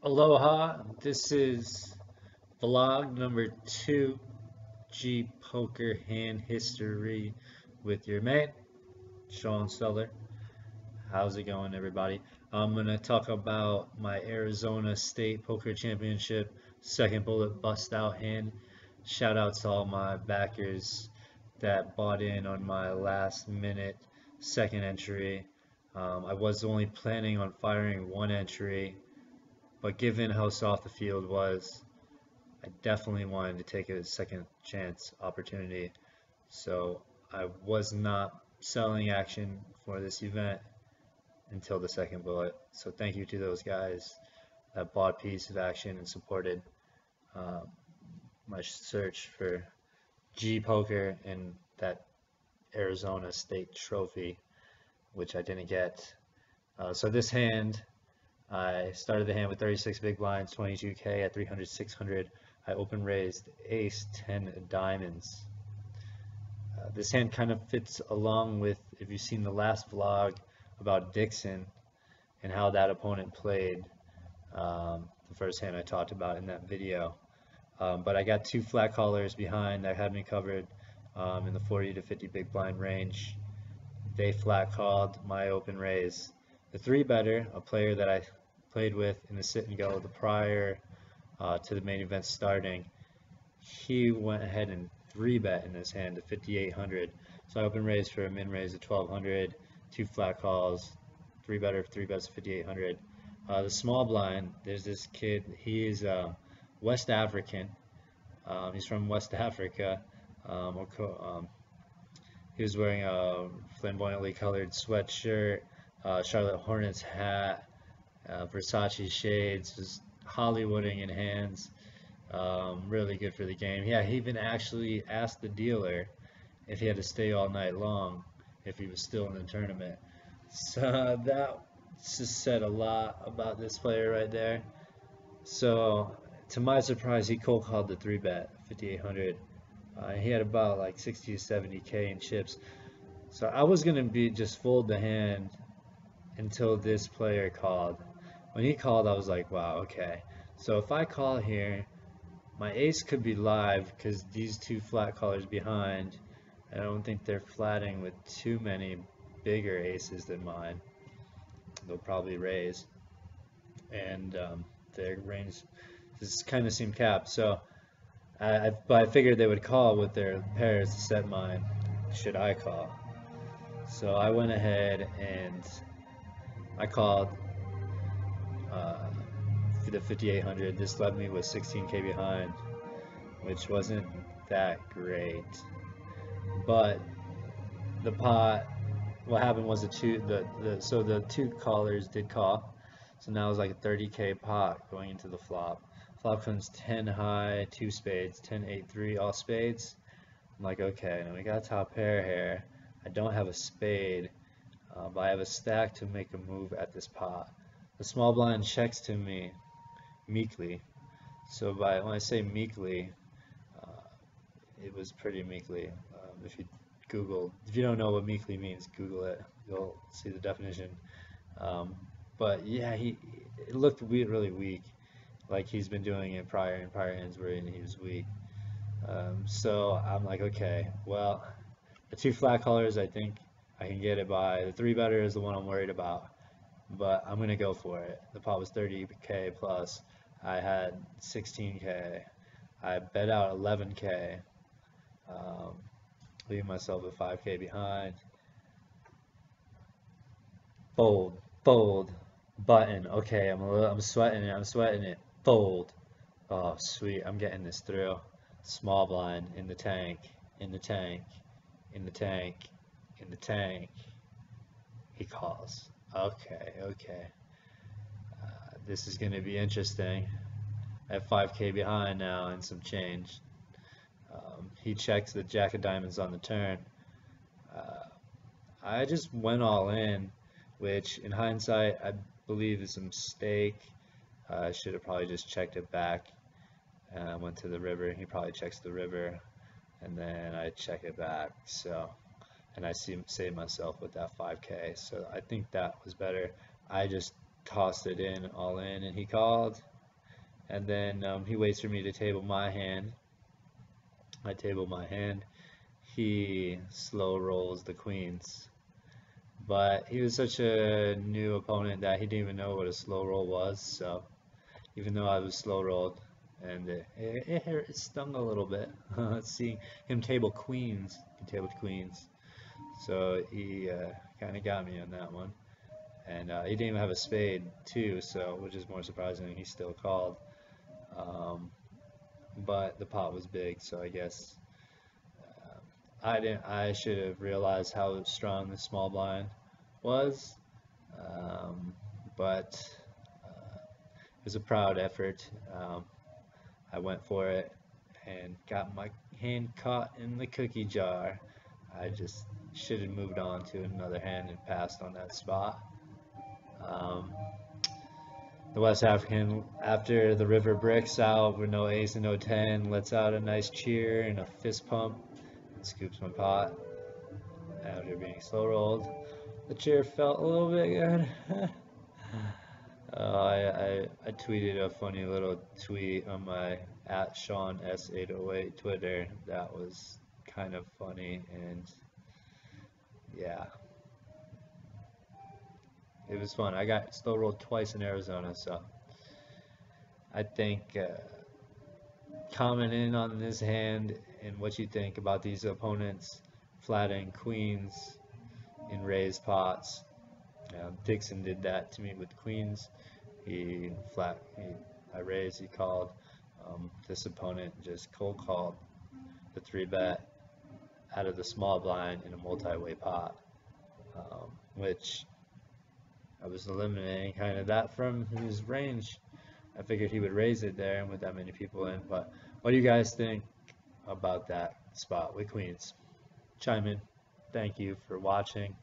Aloha, this is vlog number 2, Gpoker hand history with your mate, Shaun Suller. How's it going, everybody? I'm going to talk about my Arizona State Poker Championship second bullet bust out hand. Shout out to all my backers that bought in on my last minute second entry. I was only planning on firing one entry, but given how soft the field was, I definitely wanted to take a second chance opportunity. So I was not selling action for this event until the second bullet. So thank you to those guys that bought piece of action and supported um, my search for G Poker and that Arizona State trophy, which I didn't get. So this hand, I started the hand with 36 big blinds, 22K at 300, 600. I open raised ace 10 diamonds. This hand kind of fits along with, if you've seen the last vlog about Dixon and how that opponent played, the first hand I talked about in that video. But I got two flat callers behind that had me covered in the 40 to 50 big blind range. They flat called my open raise. The three better, a player that I played with in the sit and go the prior to the main event starting, he went ahead and three bet in this hand to 5,800. So I open raise for a min raise of 1,200, two flat calls, three better, three bets 5,800. The small blind, there's this kid. He is West African. He's from West Africa. He was wearing a flamboyantly colored sweatshirt, Charlotte Hornets hat, Versace shades, just Hollywooding in hands. Really good for the game. Yeah, he even actually asked the dealer if he had to stay all night long if he was still in the tournament. So that just said a lot about this player right there. So to my surprise, he cold called the three bet 5,800. He had about like 60 to 70K in chips. So I was gonna be just fold the hand until this player called. When he called, I was like, wow, okay. So if I call here, my ace could be live because these two flat callers behind, I don't think they're flatting with too many bigger aces than mine. They'll probably raise, and their range just kind of seem capped. So but I figured they would call with their pairs to set mine. Should I call? So I went ahead and I called uh, for the 5,800. This left me with 16K behind, which wasn't that great. But the pot, what happened was the two callers did call, so now it's like a 30K pot going into the flop. Flop comes 10 high, two spades, 10 8 3 all spades. I'm like, okay, now we got a top pair here. I don't have a spade, but I have a stack to make a move at this pot. The small blind checks to me meekly. So when I say meekly, uh, it was pretty meekly. If you if you don't know what meekly means, Google it. You'll see the definition. Um, but yeah, it looked really weak, like he's been doing it in prior hands where he was weak. So I'm like, okay, well, the two flat colors, I think I can get it by. The three better is the one I'm worried about, but I'm gonna go for it. The pot was 30K plus. I had 16K. I bet out 11K. Um, leaving myself with 5K behind. Fold, fold, button. Okay, I'm sweating it. I'm sweating it. Fold. Oh, sweet. I'm getting this through. Small blind in the tank, in the tank, in the tank, in the tank. He calls. Okay, okay. This is going to be interesting. I have 5K behind now and some change. He checks the jack of diamonds on the turn. Uh, I just went all in, which in hindsight I believe is a mistake. I should have probably just checked it back. I went to the river. He probably checks the river, and then I check it back. So, and I saved myself with that 5K. So I think that was better. I just tossed it in all in, and he called. And then he waits for me to table my hand. I table my hand. He slow rolls the queens. But he was such a new opponent that he didn't even know what a slow roll was. So even though I was slow rolled, and it stung a little bit seeing him table queens. He tabled queens. So he kind of got me on that one. And he didn't even have a spade too, so which is more surprising. He still called. Um, but the pot was big, so I guess I didn't. I should have realized how strong the small blind was, um, but it was a proud effort. I went for it and got my hand caught in the cookie jar. I just should have moved on to another hand and passed on that spot. Um, the West African, after the river bricks out with no ace and no 10, lets out a nice cheer and a fist pump and scoops my pot after being slow rolled. The cheer felt a little bit good. I tweeted a funny little tweet on my at Shaun S808 Twitter that was kind of funny, and yeah, it was fun. I got slow rolled twice in Arizona, so I think comment in on this hand and what you think about these opponents flatting queens in raised pots. Dixon did that to me with queens. He flat, I raised, he called. This opponent just cold called the 3-bet out of the small blind in a multi-way pot, which I was eliminating kind of that from his range. I figured he would raise it there and with that many people in, but what do you guys think about that spot with queens? Chime in. Thank you for watching.